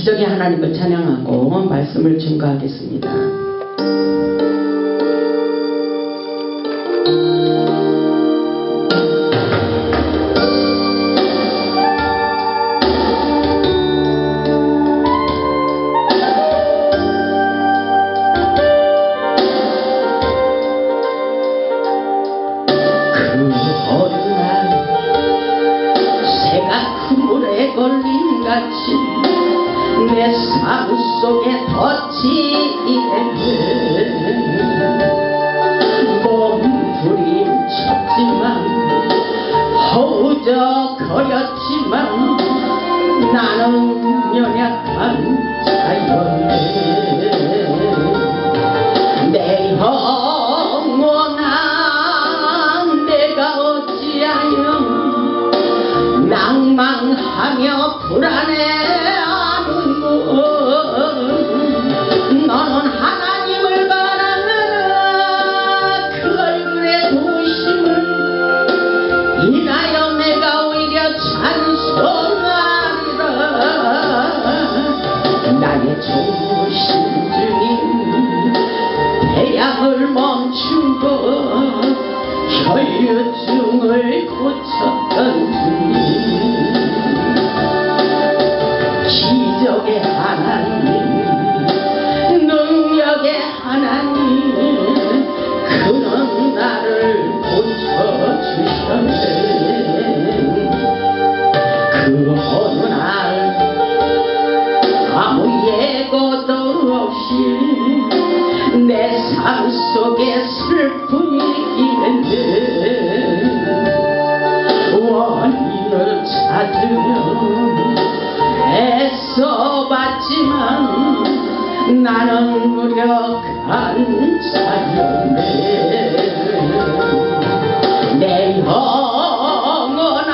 기적의 하나님을 찬양하고 말씀을 증거하겠습니다. 내 삶 속에 덧치이는 몸부림쳤지만 허우적거렸지만 나는 연약한 자였네. 내 영혼아 내가 어찌하여 낭망하며 불안해. 너는 하나님을 바라느라 그 얼굴의 도심을 인하여 내가 오히려 찬송하리라. 나의 좋으신 주님 태양을 멈추고 혈류증을 고쳤던 주님 기적의 하나님 능력의 하나님 그는 나를 고쳐주셨네. 그 어느 날 아무 예고도 없이 내 삶 속에 슬픔이 있는데 원인을 찾으며 애써봤지만 나는 무력한 자였네. 내 영혼아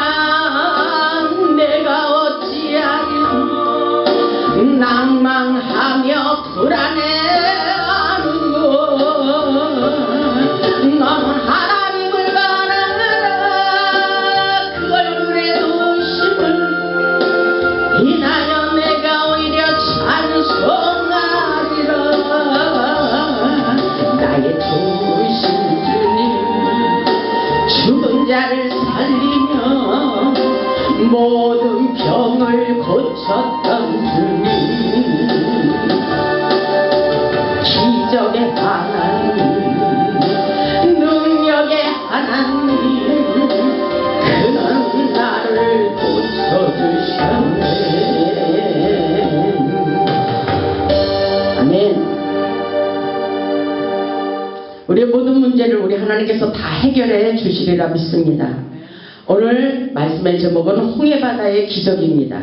내가 어찌하여 낭망하며 불안해하는고. 너는 하나님을 바라느라 그 얼굴의 도심을 인하여 내가 오히려 찬송하리라. 나의 좋으신 주님 죽은 자를 살리며 모든 병을 고쳤던 주님 기적의 하나님 능력의 하나님 그는 나를 고쳐주셨네. 아멘. 우리의 모든 문제를 우리 하나님께서 다 해결해 주시리라 믿습니다. 오늘 말씀의 제목은 홍해바다의 기적입니다.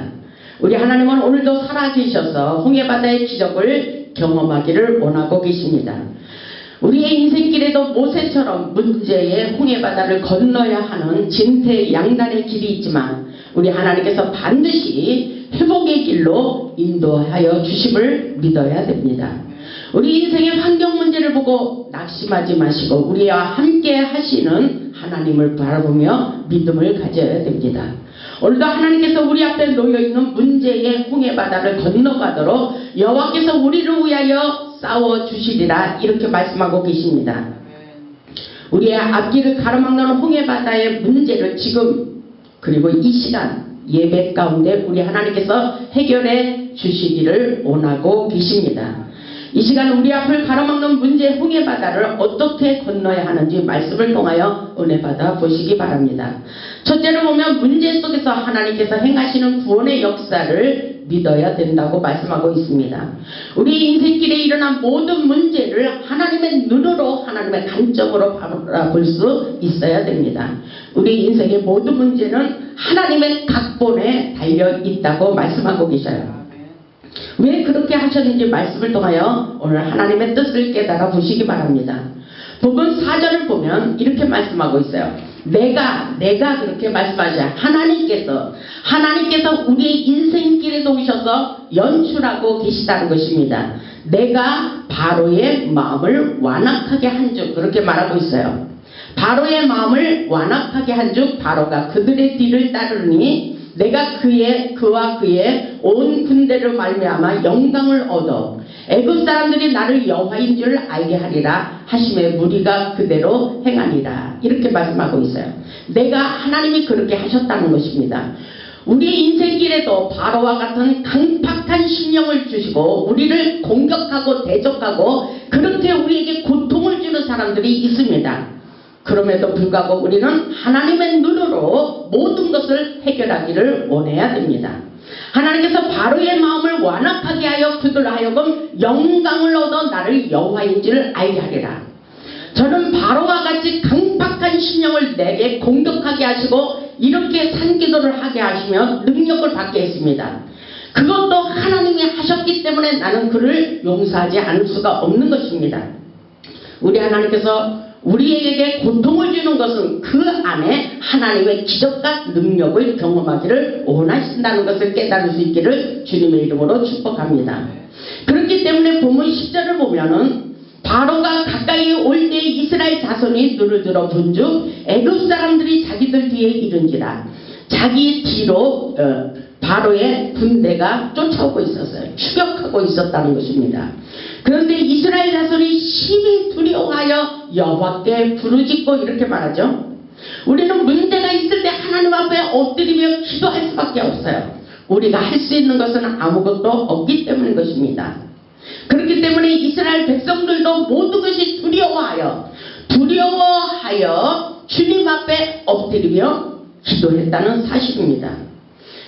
우리 하나님은 오늘도 살아계셔서 홍해바다의 기적을 경험하기를 원하고 계십니다. 우리의 인생길에도 모세처럼 문제의 홍해바다를 건너야 하는 진퇴양난의 길이 있지만 우리 하나님께서 반드시 회복의 길로 인도하여 주심을 믿어야 됩니다. 우리 인생의 환경 문제를 보고 낙심하지 마시고 우리와 함께 하시는 하나님을 바라보며 믿음을 가져야 됩니다. 오늘도 하나님께서 우리 앞에 놓여있는 문제의 홍해바다를 건너가도록 여호와께서 우리를 위하여 싸워주시리라 이렇게 말씀하고 계십니다. 우리의 앞길을 가로막는 홍해바다의 문제를 지금 그리고 이 시간 예배 가운데 우리 하나님께서 해결해 주시기를 원하고 계십니다. 이 시간 우리 앞을 가로막는 문제의 홍해바다를 어떻게 건너야 하는지 말씀을 통하여 은혜 받아 보시기 바랍니다. 첫째로 보면 문제 속에서 하나님께서 행하시는 구원의 역사를 믿어야 된다고 말씀하고 있습니다. 우리 인생길에 일어난 모든 문제를 하나님의 눈으로 하나님의 관점으로 바라볼 수 있어야 됩니다. 우리 인생의 모든 문제는 하나님의 각본에 달려 있다고 말씀하고 계셔요. 왜 그렇게 하셨는지 말씀을 통하여 오늘 하나님의 뜻을 깨달아 보시기 바랍니다. 본문 4절을 보면 이렇게 말씀하고 있어요. 내가 그렇게 말씀하셔요. 하나님께서 우리의 인생길에 오셔서 연출하고 계시다는 것입니다. 내가 바로의 마음을 완악하게 한 줄 그렇게 말하고 있어요. 바로의 마음을 완악하게 한 줄 바로가 그들의 뒤를 따르니 내가 그와 그의 온 군대를 말미암아 영광을 얻어 애굽 사람들이 나를 여호와인 줄 알게 하리라 하심에 무리가 그대로 행하니라. 이렇게 말씀하고 있어요. 내가 하나님이 그렇게 하셨다는 것입니다. 우리 인생길에도 바로와 같은 강팍한 심령을 주시고 우리를 공격하고 대적하고 그렇게 우리에게 고통을 주는 사람들이 있습니다. 그럼에도 불구하고 우리는 하나님의 눈으로 모든 것을 해결하기를 원해야 됩니다. 하나님께서 바로의 마음을 완악하게 하여 그들로 하여금 영광을 얻어 나를 여호와인 줄 알게 하리라. 저는 바로와 같이 강팍한 심령을 내게 공격하게 하시고 이렇게 산기도를 하게 하시며 능력을 받게 했습니다. 그것도 하나님이 하셨기 때문에 나는 그를 용서하지 않을 수가 없는 것입니다. 우리 하나님께서 우리에게 고통을 주는 것은 그 안에 하나님의 기적과 능력을 경험하기를 원하신다는 것을 깨달을 수 있기를 주님의 이름으로 축복합니다. 그렇기 때문에 본문 10절을 보면은 바로가 가까이 올 때 이스라엘 자손이 눈을 들어 본즉 애굽 사람들이 자기들 뒤에 이른지라. 자기 뒤로 바로의 군대가 쫓아오고 있었어요. 추격하고 있었다는 것입니다. 그런데 이스라엘 자손이 심히 두려워하여 여호와께 부르짖고 이렇게 말하죠. 우리는 문제가 있을 때 하나님 앞에 엎드리며 기도할 수밖에 없어요. 우리가 할 수 있는 것은 아무것도 없기 때문인 것입니다. 그렇기 때문에 이스라엘 백성들도 모든 것이 두려워하여 주님 앞에 엎드리며 기도했다는 사실입니다.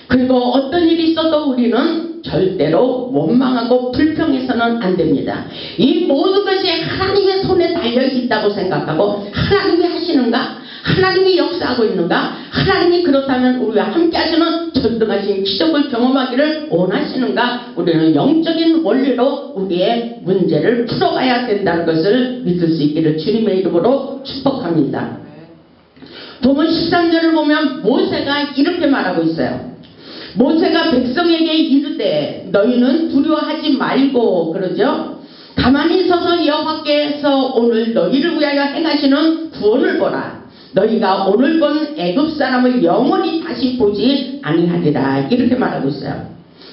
그리고 어떤 일이 있어도 우리는 절대로 원망하고 불평해서는 안 됩니다. 이 모든 것이 하나님의 손에 달려있다고 생각하고 하나님이 하시는가? 하나님이 역사하고 있는가? 하나님이 그렇다면 우리와 함께 하시는 전등하신 기적을 경험하기를 원하시는가? 우리는 영적인 원리로 우리의 문제를 풀어가야 된다는 것을 믿을 수 있기를 주님의 이름으로 축복합니다. 본문 13절을 보면 모세가 이렇게 말하고 있어요. 모세가 백성에게 이르되 너희는 두려워하지 말고 그러죠. 가만히 서서 여호와께서 오늘 너희를 위하여 행하시는 구원을 보라. 너희가 오늘 본 애굽 사람을 영원히 다시 보지 아니하리라. 이렇게 말하고 있어요.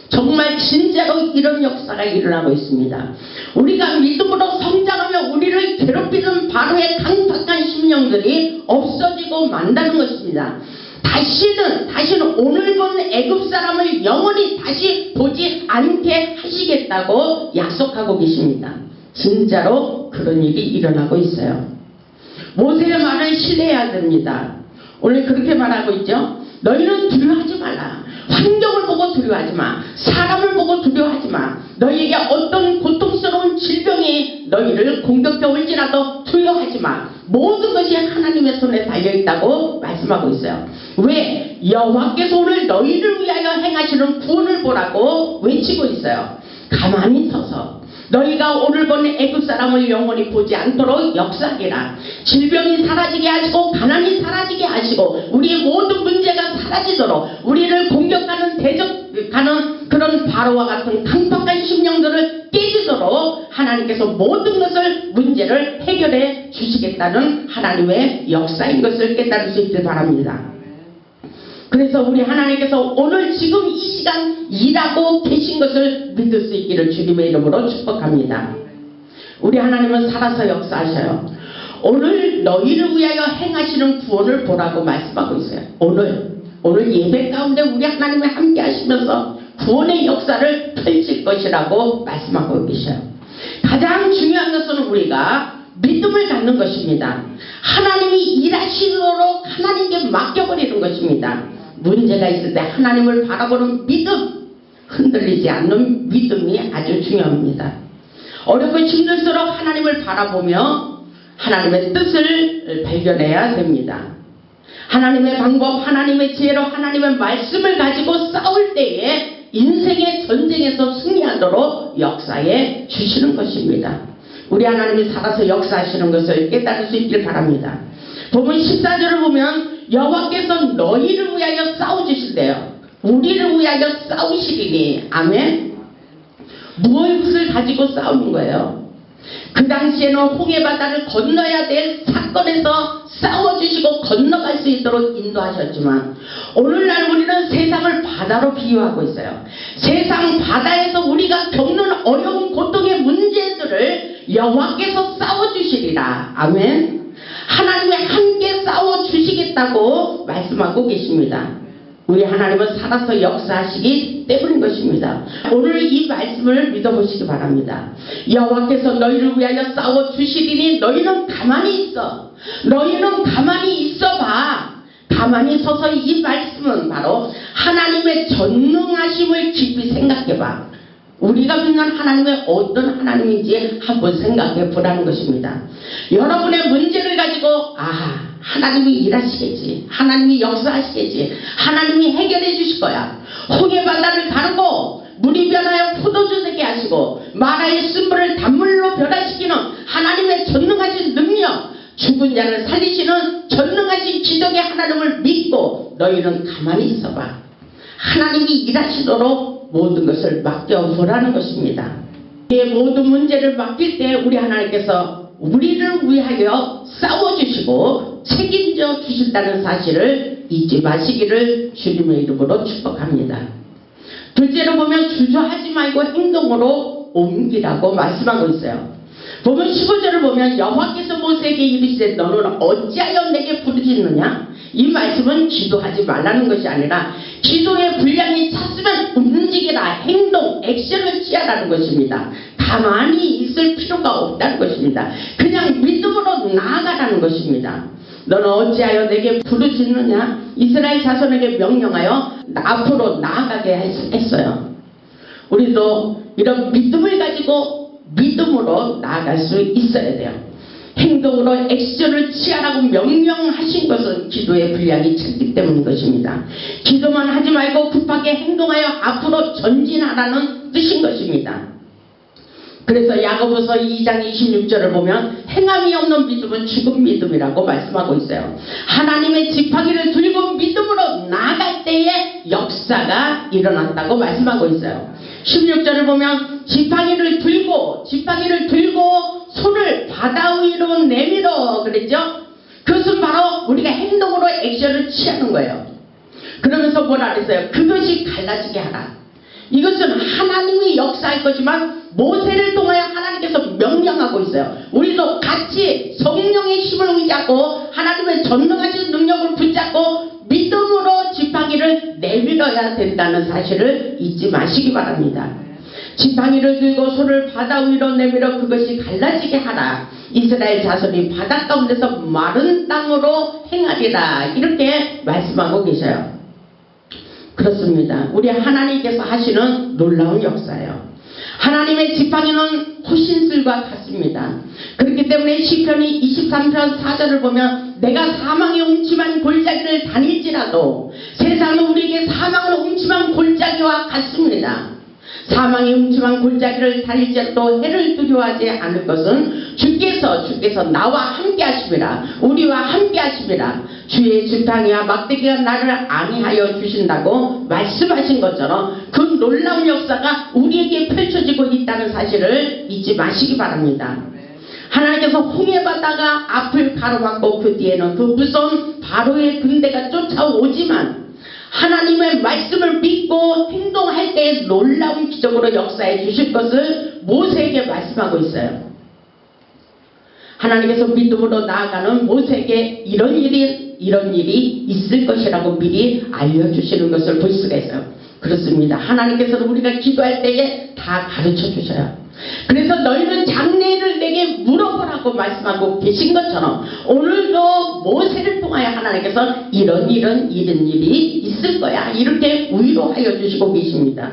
정말 진짜로 이런 역사가 일어나고 있습니다. 우리가 믿음으로 성장하며 우리를 괴롭히는 바로의 강팍한 심령들이 없어지고 만다는 것입니다. 다시는 오늘 본 애굽 사람을 영원히 다시 보지 않게 하시겠다고 약속하고 계십니다. 진짜로 그런 일이 일어나고 있어요. 모세의 말을 신뢰해야 됩니다. 오늘 그렇게 말하고 있죠. 너희는 두려워하지 말라. 환경을 보고 두려워하지 마. 사람을 보고 두려워하지 마. 너희에게 어떤 고통스러운 질병이 너희를 공격해 올지라도 두려워하지 마. 모든 것이 하나님의 손에 달려있다고 말씀하고 있어요. 왜? 여호와께서 오늘 너희를 위하여 행하시는 구원을 보라고 외치고 있어요. 가만히 서서 너희가 오늘 본 애굽 사람을 영원히 보지 않도록 역사하리라. 질병이 사라지게 하시고 가난이 사라지게 하시고 우리의 모든 문제가 사라지도록 우리를 공격하는 대적하는 그런 바로와 같은 강팍한 심령들을 깨지도록 하나님께서 모든 것을 문제를 해결해 주시겠다는 하나님의 역사인 것을 깨달을 수 있길 바랍니다. 그래서 우리 하나님께서 오늘 지금 이 시간 일하고 계신 것을 믿을 수 있기를 주님의 이름으로 축복합니다. 우리 하나님은 살아서 역사하셔요. 오늘 너희를 위하여 행하시는 구원을 보라고 말씀하고 있어요. 오늘 예배 가운데 우리 하나님이 함께 하시면서 구원의 역사를 펼칠 것이라고 말씀하고 계셔요. 가장 중요한 것은 우리가 믿음을 갖는 것입니다. 하나님이 일하시도록 하나님께 맡겨버리는 것입니다. 문제가 있을 때 하나님을 바라보는 믿음, 흔들리지 않는 믿음이 아주 중요합니다. 어렵고 힘들수록 하나님을 바라보며 하나님의 뜻을 발견해야 됩니다. 하나님의 방법, 하나님의 지혜로 하나님의 말씀을 가지고 싸울 때에 인생의 전쟁에서 승리하도록 역사해 주시는 것입니다. 우리 하나님이 살아서 역사하시는 것을 깨달을 수 있길 바랍니다. 본문 14절을 보면 여호와께서 너희를 위하여 싸워주실래요. 우리를 위하여 싸우시리니. 아멘. 무엇을 가지고 싸우는 거예요? 그 당시에는 홍해바다를 건너야 될 사건에서 싸워주시고 건너갈 수 있도록 인도하셨지만 오늘날 우리는 세상을 바다로 비유하고 있어요. 세상 바다에서 우리가 겪는 어려운 고통의 문제들을 여호와께서 싸워주시리라. 아멘. 하나님이 함께 싸워주시겠다고 말씀하고 계십니다. 우리 하나님은 살아서 역사하시기 때문인 것입니다. 오늘 이 말씀을 믿어보시기 바랍니다. 여호와께서 너희를 위하여 싸워주시리니 너희는 가만히 있어. 너희는 가만히 있어봐. 가만히 서서 이 말씀은 바로 하나님의 전능하심을 깊이 생각해봐. 우리가 믿는 하나님의 어떤 하나님인지 한번 생각해 보라는 것입니다. 여러분의 문제를 가지고 하나님이 일하시겠지, 하나님이 역사하시겠지, 하나님이 해결해 주실 거야. 홍해바다를 가르고 물이 변하여 포도주 되게 하시고 마라의 쓴물을 단물로 변화시키는 하나님의 전능하신 능력, 죽은 자를 살리시는 전능하신 기적의 하나님을 믿고 너희는 가만히 있어봐. 하나님이 일하시도록 모든 것을 맡겨보라는 것입니다. 이 모든 문제를 맡길 때 우리 하나님께서 우리를 위하여 싸워주시고 책임져 주신다는 사실을 잊지 마시기를 주님의 이름으로 축복합니다. 둘째로 보면 주저하지 말고 행동으로 옮기라고 말씀하고 있어요. 보면 15절을 보면 여호와께서 모세에게 이르시되 너는 어찌하여 내게 부르짖느냐? 이 말씀은 기도하지 말라는 것이 아니라 기도의 분량이 찼으면 움직이라, 행동, 액션을 취하라는 것입니다. 가만히 있을 필요가 없다는 것입니다. 그냥 믿음으로 나아가라는 것입니다. 너는 어찌하여 내게 부르짖느냐? 이스라엘 자손에게 명령하여 앞으로 나아가게 했어요. 우리도 이런 믿음을 가지고 믿음으로 나아갈 수 있어야 돼요. 행동으로 액션을 취하라고 명령하신 것은 기도의 분량이 찼기 때문인 것입니다. 기도만 하지 말고 급하게 행동하여 앞으로 전진하라는 뜻인 것입니다. 그래서 야고보서 2장 26절을 보면 행함이 없는 믿음은 죽은 믿음이라고 말씀하고 있어요. 하나님의 지팡이를 들고 믿음으로 나아갈 때에 역사가 일어났다고 말씀하고 있어요. 16절을 보면 지팡이를 들고 손을 바다 위로 내밀어 그랬죠. 그것은 바로 우리가 행동으로 액션을 취하는 거예요. 그러면서 뭐라 그랬어요? 그것이 갈라지게 하라. 이것은 하나님이 역사할 거지만 모세를 통하여 하나님께서 명령하고 있어요. 우리도 같이 성령의 힘을 의지하고 하나님의 전능하신 능력을 붙잡고 믿음으로 지팡이를 내밀어야 된다는 사실을 잊지 마시기 바랍니다. 지팡이를 들고 손을 바다 위로 내밀어 그것이 갈라지게 하라. 이스라엘 자손이 바다 가운데서 마른 땅으로 행하리라. 이렇게 말씀하고 계셔요. 그렇습니다. 우리 하나님께서 하시는 놀라운 역사예요. 하나님의 지팡이는 호신술과 같습니다. 그렇기 때문에 시편이 23편 4절을 보면 내가 사망의 음침한 골짜기를 다닐지라도 세상은 우리에게 사망을 음침한 골짜기와 같습니다. 사망의 음침한 골짜기를 다닐지라도 해를 두려워하지 않을 것은 주께서 나와 함께 하심이라. 우리와 함께 하심이라. 주의 지팡이와 막대기가 나를 안위하여 주신다고 말씀하신 것처럼 그 놀라운 역사가 우리에게 펼쳐지고 있다는 사실을 잊지 마시기 바랍니다. 하나님께서 홍해바다가 앞을 가로막고 그 뒤에는 그 무서운 바로의 군대가 쫓아오지만 하나님의 말씀을 믿고 행동할 때 놀라운 기적으로 역사해 주실 것을 모세에게 말씀하고 있어요. 하나님께서 믿음으로 나아가는 모세에게 이런 일이 있을 것이라고 미리 알려주시는 것을 볼 수가 있어요. 그렇습니다. 하나님께서는 우리가 기도할 때에 다 가르쳐 주셔요. 그래서 너희는 장래일을 내게 물어보라고 말씀하고 계신 것처럼 오늘도 모세를 통하여 하나님께서 이런 일이 있을 거야 이렇게 위로하여 주시고 계십니다.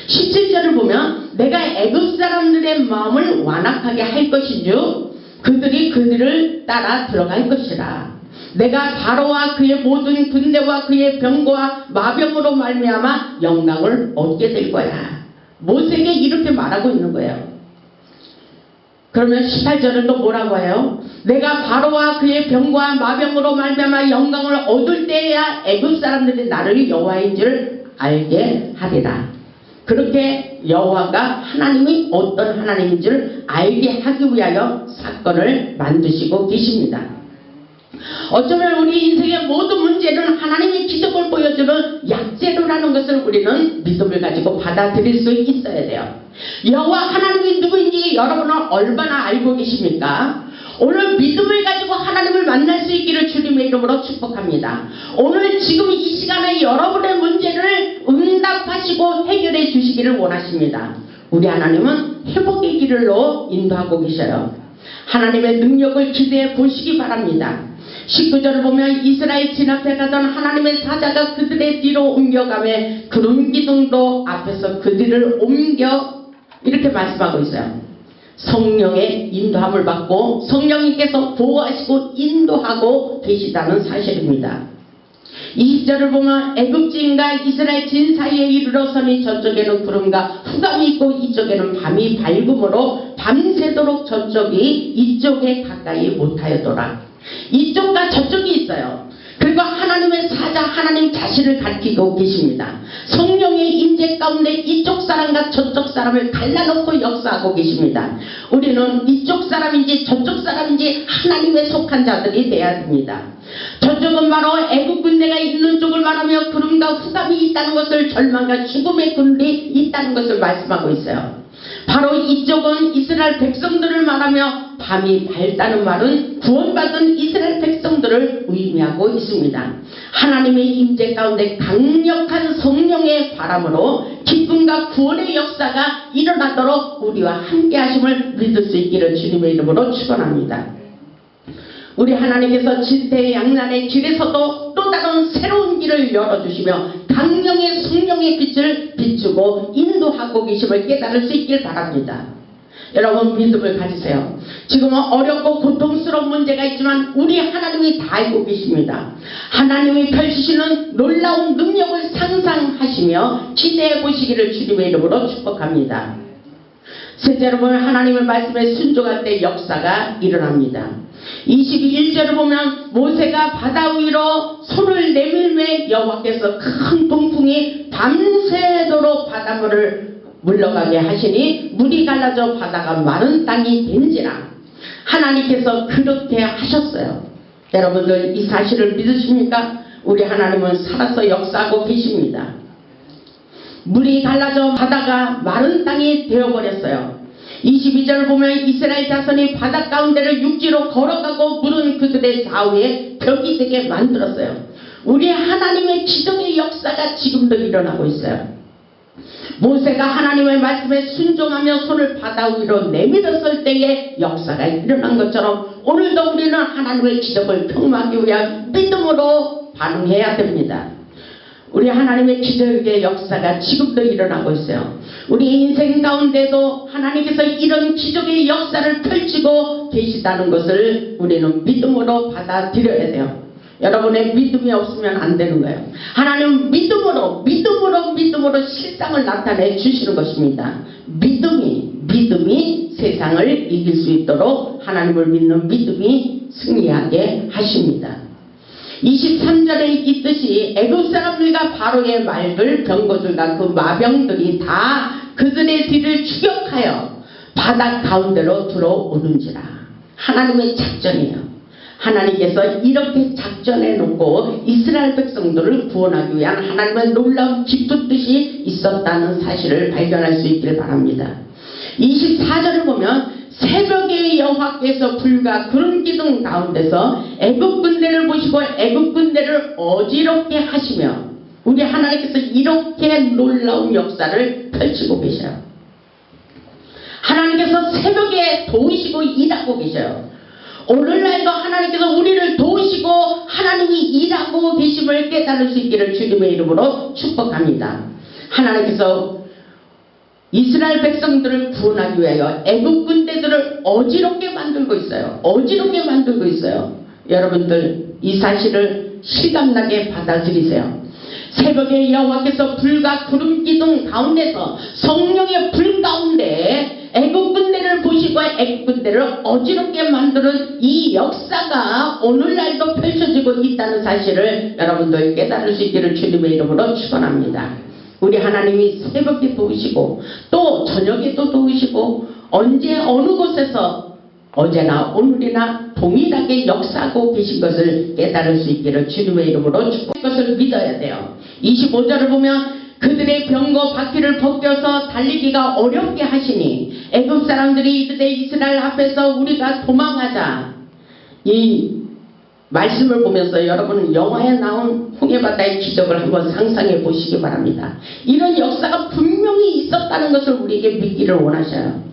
17절을 보면 내가 애굽 사람들의 마음을 완악하게 할 것인즉 그들을 따라 들어갈 것이라. 내가 바로와 그의 모든 군대와 그의 병과 마병으로 말미암아 영광을 얻게 될 거야. 모세에게 이렇게 말하고 있는 거예요. 그러면 18절은 또 뭐라고 해요? 내가 바로와 그의 병과 마병으로 말미암아 영광을 얻을 때야 애굽 사람들이 나를 여호와인 줄 알게 하리라. 그렇게 여호와가 하나님이 어떤 하나님인지를 알게 하기 위하여 사건을 만드시고 계십니다. 어쩌면 우리 인생의 모든 문제는 하나님의 기적을 보여주는 약재료라는 것을 우리는 믿음을 가지고 받아들일 수 있어야 돼요. 여호와 하나님이 누구인지 여러분은 얼마나 알고 계십니까? 오늘 믿음을 가지고 하나님을 만날 수 있기를 주님의 이름으로 축복합니다. 오늘 지금 이 시간에 여러분의 문제를 응답하시고 해결해 주시기를 원하십니다. 우리 하나님은 회복의 길로 인도하고 계셔요. 하나님의 능력을 기대해 보시기 바랍니다. 19절을 보면 이스라엘 진 앞에 가던 하나님의 사자가 그들의 뒤로 옮겨가며 구름 기둥도 앞에서 그들을 옮겨 이렇게 말씀하고 있어요. 성령의 인도함을 받고 성령님께서 보호하시고 인도하고 계시다는 사실입니다. 20절을 보면 애굽진과 이스라엘 진 사이에 이르러서니 저쪽에는 구름과 후감이 있고 이쪽에는 밤이 밝음으로 밤새도록 저쪽이 이쪽에 가까이 못하였더라. 이쪽과 저쪽이 있어요. 그리고 하나님의 사자 하나님 자신을 가리키고 계십니다. 성령의 임재 가운데 이쪽 사람과 저쪽 사람을 갈라놓고 역사하고 계십니다. 우리는 이쪽 사람인지 저쪽 사람인지 하나님의 속한 자들이 되어야 됩니다. 저쪽은 바로 애국 군대가 있는 쪽을 말하며 구름과 후감이 있다는 것을 절망과 죽음의 군대 있다는 것을 말씀하고 있어요. 바로 이쪽은 이스라엘 백성들을 말하며 밤이 밝다는 말은 구원받은 이스라엘 백성들을 의미하고 있습니다. 하나님의 임재 가운데 강력한 성령의 바람으로 기쁨과 구원의 역사가 일어나도록 우리와 함께 하심을 믿을 수 있기를 주님의 이름으로 축원합니다. 우리 하나님께서 진퇴양난의 길에서도 또 다른 새로운 길을 열어주시며 강령의 성령의 빛을 비추고 인도하고 계심을 깨달을 수 있길 바랍니다. 여러분 믿음을 가지세요. 지금은 어렵고 고통스러운 문제가 있지만 우리 하나님이 다 알고 계십니다. 하나님이 펼치시는 놀라운 능력을 상상하시며 기대해 보시기를 주님의 이름으로 축복합니다. 셋째로 보면 하나님의 말씀에 순종할 때 역사가 일어납니다. 22절을 보면 모세가 바다 위로 손을 내밀매 여호와께서 큰 동풍이 밤새도록 바닷물을 물러가게 하시니 물이 갈라져 바다가 마른 땅이 된지라. 하나님께서 그렇게 하셨어요. 여러분들 이 사실을 믿으십니까? 우리 하나님은 살아서 역사하고 계십니다. 물이 갈라져 바다가 마른 땅이 되어버렸어요. 22절을 보면 이스라엘 자손이 바다 가운데를 육지로 걸어가고 물은 그들의 좌우에 벽이 되게 만들었어요. 우리 하나님의 기적의 역사가 지금도 일어나고 있어요. 모세가 하나님의 말씀에 순종하며 손을 바다 위로 내밀었을 때의 역사가 일어난 것처럼 오늘도 우리는 하나님의 기적을 경험하기 위한 믿음으로 반응해야 됩니다. 우리 하나님의 기적의 역사가 지금도 일어나고 있어요. 우리 인생 가운데도 하나님께서 이런 기적의 역사를 펼치고 계시다는 것을 우리는 믿음으로 받아들여야 돼요. 여러분의 믿음이 없으면 안 되는 거예요. 하나님은 믿음으로 실상을 나타내 주시는 것입니다. 믿음이 세상을 이길 수 있도록 하나님을 믿는 믿음이 승리하게 하십니다. 23절에 있듯이 애굽 사람들과 바로의 말들 병거들과 그 마병들이 다 그들의 뒤를 추격하여 바다 가운데로 들어오는지라. 하나님의 작전이에요. 하나님께서 이렇게 작전해 놓고 이스라엘 백성들을 구원하기 위한 하나님의 놀라운 깊은 뜻이 있었다는 사실을 발견할 수 있기를 바랍니다. 24절을 보면 새벽에 여호와께서 불과 구름 기둥 가운데서 애굽 군대를 보시고 애굽 군대를 어지럽게 하시며 우리 하나님께서 이렇게 놀라운 역사를 펼치고 계셔요. 하나님께서 새벽에 도우시고 일하고 계셔요. 오늘날도 하나님께서 우리를 도우시고 하나님이 일하고 계심을 깨달을 수 있기를 주님의 이름으로 축복합니다. 하나님께서 이스라엘 백성들을 구원하기 위하여 애국 군대들을 어지럽게 만들고 있어요. 어지럽게 만들고 있어요. 여러분들 이 사실을 실감나게 받아들이세요. 새벽에 여호와께서 불과 구름 기둥 가운데서 성령의 불 가운데 애국 군대를 보시고 애국 군대를 어지럽게 만드는 이 역사가 오늘날도 펼쳐지고 있다는 사실을 여러분들 깨달을 수 있기를 주님의 이름으로 축원합니다. 우리 하나님이 새벽에 도우시고 또 저녁에도 도우시고 언제 어느 곳에서 어제나 오늘이나 동일하게 역사하고 계신 것을 깨달을 수 있기를 주님의 이름으로 축복할 것을 믿어야 돼요. 25절을 보면 그들의 병거 바퀴를 벗겨서 달리기가 어렵게 하시니 애굽 사람들이 이르되 이스라엘 앞에서 우리가 도망하자. 이 말씀을 보면서 여러분 영화에 나온 홍해바다의 기적을 한번 상상해 보시기 바랍니다. 이런 역사가 분명히 있었다는 것을 우리에게 믿기를 원하셔요.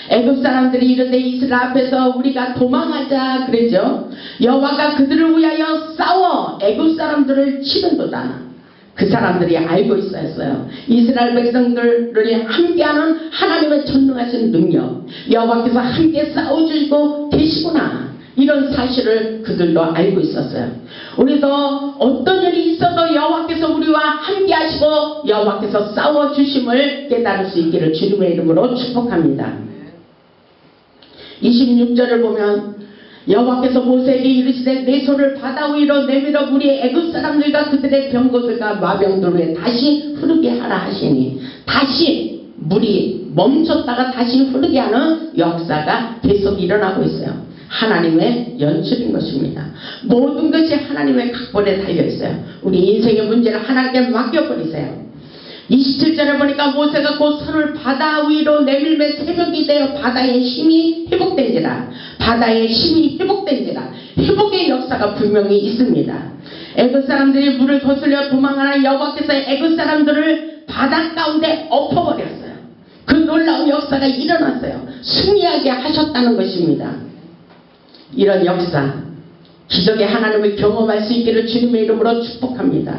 애굽 사람들이 이르되 이스라엘 앞에서 우리가 도망하자 그랬죠. 여호와가 그들을 위하여 싸워 애굽 사람들을 치는도다. 그 사람들이 알고 있었어요. 이스라엘 백성들을 함께하는 하나님의 전능하신 능력, 여호와께서 함께 싸워주시고 계시구나, 이런 사실을 그들도 알고 있었어요. 우리도 어떤 일이 있어도 여호와께서 우리와 함께 하시고 여호와께서 싸워주심을 깨달을 수 있기를 주님의 이름으로 축복합니다. 26절을 보면 여호와께서 모세에게 이르시되 내 손을 바다 위로 내밀어 물이 애굽 사람들과 그들의 병거들과 마병들 위에 다시 흐르게 하라 하시니 다시 물이 멈췄다가 다시 흐르게 하는 역사가 계속 일어나고 있어요. 하나님의 연출인 것입니다. 모든 것이 하나님의 각본에 달려있어요. 우리 인생의 문제를 하나님께 맡겨버리세요. 27절에 보니까 모세가 곧 손을 바다 위로 내밀매 새벽이 되어 바다의 힘이 회복된지라. 바다의 힘이 회복된지라. 회복의 역사가 분명히 있습니다. 애굽 사람들이 물을 거슬려 도망하나 여호와께서 애굽 사람들을 바다 가운데 엎어버렸어요. 그 놀라운 역사가 일어났어요. 승리하게 하셨다는 것입니다. 이런 역사, 기적의 하나님을 경험할 수 있기를 주님의 이름으로 축복합니다.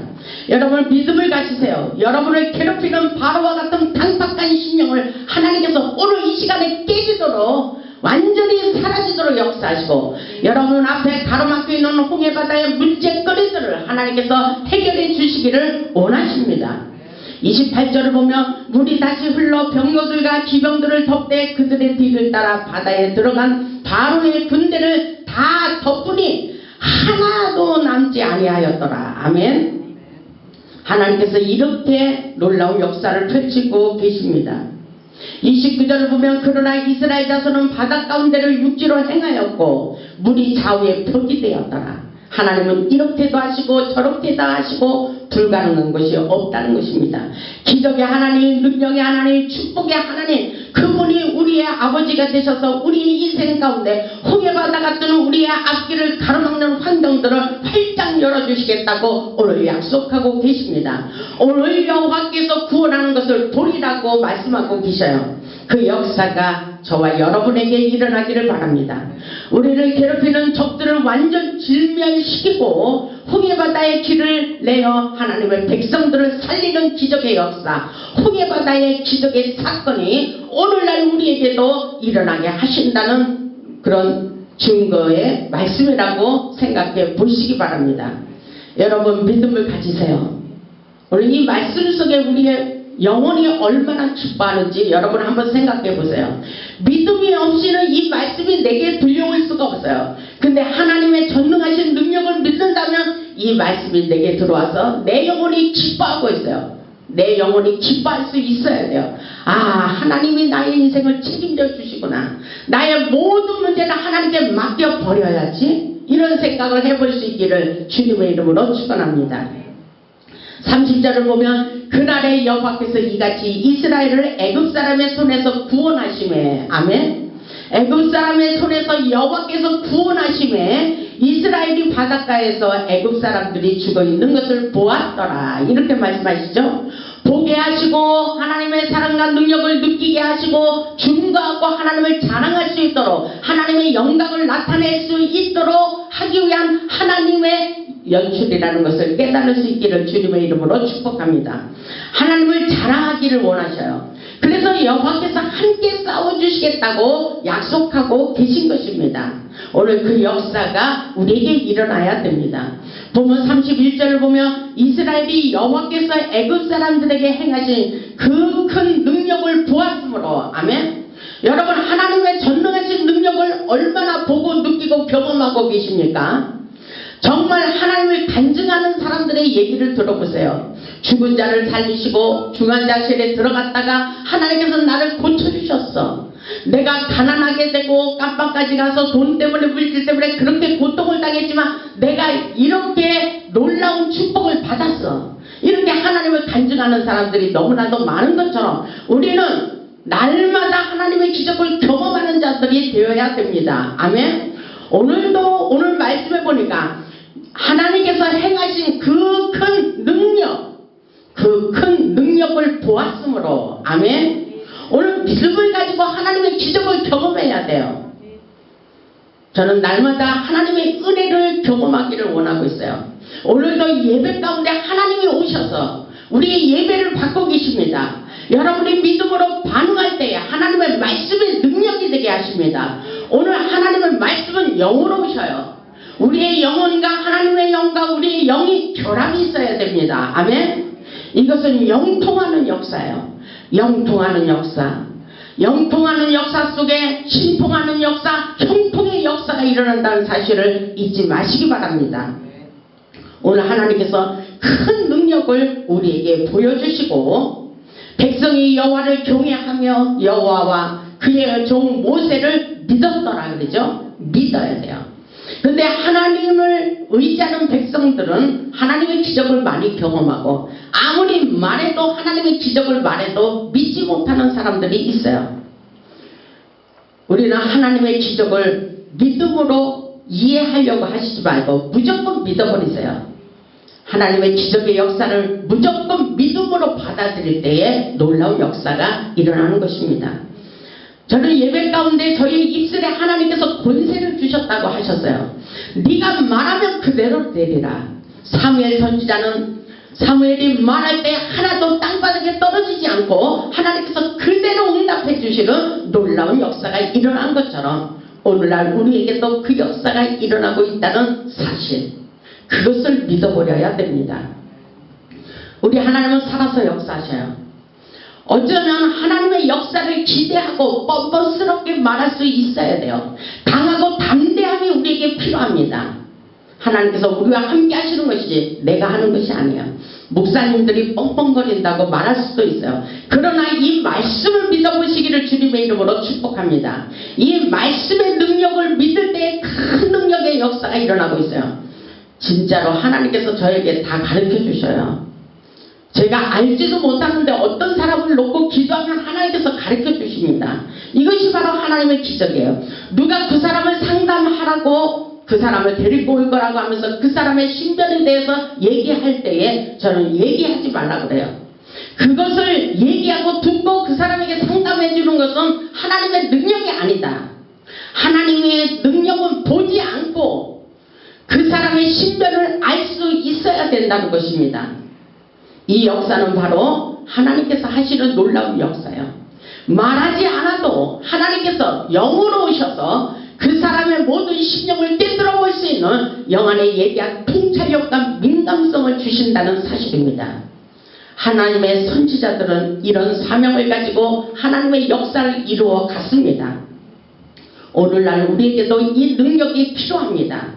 여러분 믿음을 가지세요. 여러분을 괴롭히는 바로와 같은 강박한 심령을 하나님께서 오늘 이 시간에 깨지도록 완전히 사라지도록 역사하시고 여러분 앞에 가로막혀 있는 홍해바다의 문제거리들을 하나님께서 해결해 주시기를 원하십니다. 28절을 보면 물이 다시 흘러 병거들과 기병들을 덮되 그들의 뒤를 따라 바다에 들어간 바로의 군대를 다 덮으니 하나도 남지 아니하였더라. 아멘. 하나님께서 이렇게 놀라운 역사를 펼치고 계십니다. 29절을 보면 그러나 이스라엘 자손은 바다 가운데를 육지로 행하였고 물이 좌우에 벽이 되었더라. 하나님은 이렇게도 하시고 저렇게도 하시고 불가능한 것이 없다는 것입니다. 기적의 하나님, 능력의 하나님, 축복의 하나님, 그분이 우리의 아버지가 되셔서 우리의 인생 가운데 홍해바다 같은 우리의 앞길을 가로막는 환경들을 활짝 열어주시겠다고 오늘 약속하고 계십니다. 오늘 여호와께서 구원하는 것을 보리라고 말씀하고 계셔요. 그 역사가 저와 여러분에게 일어나기를 바랍니다. 우리를 괴롭히는 적들을 완전 질면시키고 홍해바다의 길을 내어 하나님의 백성들을 살리는 기적의 역사, 홍해바다의 기적의 사건이 오늘날 우리에게도 일어나게 하신다는 그런 증거의 말씀이라고 생각해 보시기 바랍니다. 여러분 믿음을 가지세요. 오늘 이 말씀 속에 우리의 영혼이 얼마나 기뻐하는지 여러분 한번 생각해 보세요. 믿음이 없이는 이 말씀이 내게 들려올 수가 없어요. 근데 하나님의 전능하신 능력을 믿는다면 이 말씀이 내게 들어와서 내 영혼이 기뻐하고 있어요. 내 영혼이 기뻐할 수 있어야 돼요. 아, 하나님이 나의 인생을 책임져 주시구나. 나의 모든 문제는 하나님께 맡겨버려야지. 이런 생각을 해볼 수 있기를 주님의 이름으로 축원합니다. 30절을 보면 그날에 여호와께서 이같이 이스라엘을 애굽 사람의 손에서 구원하심에, 아멘. 애굽 사람의 손에서 여호와께서 구원하심에 이스라엘이 바닷가에서 애굽 사람들이 죽어 있는 것을 보았더라. 이렇게 말씀하시죠. 보게 하시고 하나님의 사랑과 능력을 느끼게 하시고 증거하고 하나님을 자랑할 수 있도록 하나님의 영광을 나타낼 수 있도록 하기 위한 하나님의 연출이라는 것을 깨달을 수 있기를 주님의 이름으로 축복합니다. 하나님을 자랑하기를 원하셔요. 그래서 여호와께서 함께 싸워주시겠다고 약속하고 계신 것입니다. 오늘 그 역사가 우리에게 일어나야 됩니다. 보면 31절을 보면 이스라엘이 여호와께서 애굽 사람들에게 행하신 그 큰 능력을 보았으므로, 아멘. 여러분 하나님의 전능하신 능력을 얼마나 보고 느끼고 경험하고 계십니까? 정말 하나님을 간증하는 사람들의 얘기를 들어보세요. 죽은 자를 살리시고 중환자실에 들어갔다가 하나님께서 나를 고쳐주셨어. 내가 가난하게 되고 깜빡까지 가서 돈 때문에 물질 때문에 그렇게 고통을 당했지만 내가 이렇게 놀라운 축복을 받았어. 이렇게 하나님을 간증하는 사람들이 너무나도 많은 것처럼 우리는 날마다 하나님의 기적을 경험하는 자들이 되어야 됩니다. 아멘. 오늘도 오늘 말씀해 보니까 하나님께서 행하신 그 큰 능력을 보았으므로 아멘. 오늘 믿음을 가지고 하나님의 기적을 경험해야 돼요. 저는 날마다 하나님의 은혜를 경험하기를 원하고 있어요. 오늘도 예배 가운데 하나님이 오셔서 우리의 예배를 받고 계십니다. 여러분이 믿음으로 반응할 때에 하나님의 말씀의 능력이 되게 하십니다. 오늘 하나님의 말씀은 영으로 오셔요. 우리의 영혼과 하나님의 영과 우리의 영이 결합이 있어야 됩니다. 아멘. 이것은 영통하는 역사예요. 영통하는 역사. 영통하는 역사 속에 신통하는 역사, 형통의 역사가 일어난다는 사실을 잊지 마시기 바랍니다. 오늘 하나님께서 큰 능력을 우리에게 보여주시고 백성이 여호와를 경외하며 여호와와 그의 종 모세를 믿었더라 그러죠. 믿어야 돼요. 근데 하나님을 의지하는 백성들은 하나님의 기적을 많이 경험하고 아무리 말해도 하나님의 기적을 말해도 믿지 못하는 사람들이 있어요. 우리는 하나님의 기적을 믿음으로 이해하려고 하시지 말고 무조건 믿어버리세요. 하나님의 기적의 역사를 무조건 믿음으로 받아들일 때에 놀라운 역사가 일어나는 것입니다. 저는 예배 가운데 저희 입술에 하나님께서 권세를 주셨다고 하셨어요. 네가 말하면 그대로 되리라. 사무엘 선지자는 사무엘이 말할 때 하나도 땅바닥에 떨어지지 않고 하나님께서 그대로 응답해 주시는 놀라운 역사가 일어난 것처럼 오늘날 우리에게도 그 역사가 일어나고 있다는 사실, 그것을 믿어버려야 됩니다. 우리 하나님은 살아서 역사하셔요. 어쩌면 하나님의 역사를 기대하고 뻔뻔스럽게 말할 수 있어야 돼요. 강하고 담대함이 우리에게 필요합니다. 하나님께서 우리와 함께 하시는 것이지 내가 하는 것이 아니에요. 목사님들이 뻥뻥거린다고 말할 수도 있어요. 그러나 이 말씀을 믿어보시기를 주님의 이름으로 축복합니다. 이 말씀의 능력을 믿을 때 큰 능력의 역사가 일어나고 있어요. 진짜로 하나님께서 저에게 다 가르쳐 주셔요. 제가 알지도 못하는데 어떤 사람을 놓고 기도하면 하나님께서 가르쳐 주십니다. 이것이 바로 하나님의 기적이에요. 누가 그 사람을 상담하라고 그 사람을 데리고 올 거라고 하면서 그 사람의 신변에 대해서 얘기할 때에 저는 얘기하지 말라고 그래요. 그것을 얘기하고 듣고 그 사람에게 상담해 주는 것은 하나님의 능력이 아니다. 하나님의 능력은 보지 않고 그 사람의 신변을 알 수 있어야 된다는 것입니다. 이 역사는 바로 하나님께서 하시는 놀라운 역사예요. 말하지 않아도 하나님께서 영으로 오셔서 그 사람의 모든 심령을 꿰뚫어 볼 수 있는 영안에 예비한 통찰력과 민감성을 주신다는 사실입니다. 하나님의 선지자들은 이런 사명을 가지고 하나님의 역사를 이루어 갔습니다. 오늘날 우리에게도 이 능력이 필요합니다.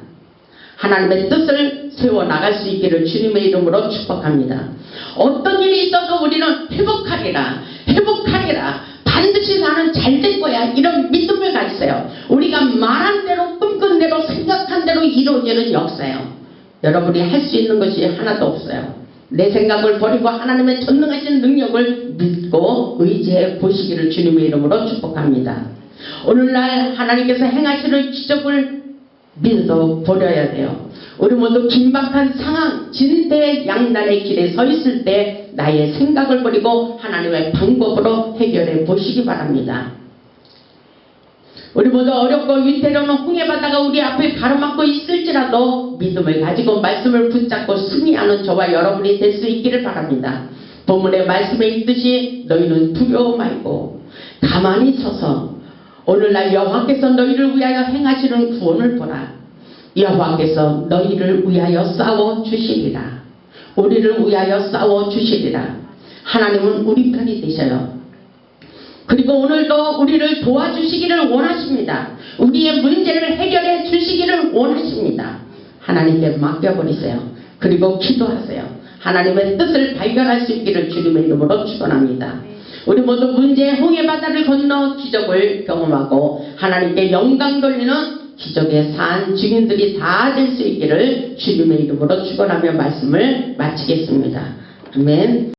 하나님의 뜻을 세워나갈 수 있기를 주님의 이름으로 축복합니다. 어떤 일이 있어도 우리는 회복하리라, 반드시 나는 잘 될 거야, 이런 믿음을 가지세요. 우리가 말한 대로 꿈꾼 대로 생각한 대로 이루어지는 역사예요. 여러분이 할 수 있는 것이 하나도 없어요. 내 생각을 버리고 하나님의 전능하신 능력을 믿고 의지해 보시기를 주님의 이름으로 축복합니다. 오늘날 하나님께서 행하시는 기적을 믿어 버려야 돼요. 우리 모두 긴박한 상황, 진퇴양난의 길에 서 있을 때 나의 생각을 버리고 하나님의 방법으로 해결해 보시기 바랍니다. 우리 모두 어렵고 위태로운 홍해바다가 우리 앞에 가로막고 있을지라도 믿음을 가지고 말씀을 붙잡고 승리하는 저와 여러분이 될 수 있기를 바랍니다. 본문의 말씀에 있듯이 너희는 두려워 말고 가만히 서서 오늘날 여호와께서 너희를 위하여 행하시는 구원을 보라. 여호와께서 너희를 위하여 싸워 주시리라. 우리를 위하여 싸워 주시리라. 하나님은 우리 편이 되셔요. 그리고 오늘도 우리를 도와주시기를 원하십니다. 우리의 문제를 해결해 주시기를 원하십니다. 하나님께 맡겨버리세요. 그리고 기도하세요. 하나님의 뜻을 발견할 수 있기를 주님의 이름으로 축원합니다. 우리 모두 문제의 홍해 바다를 건너 기적을 경험하고 하나님께 영광 돌리는 기적의 산 증인들이 다 될 수 있기를 주님의 이름으로 축원하며 말씀을 마치겠습니다. 아멘.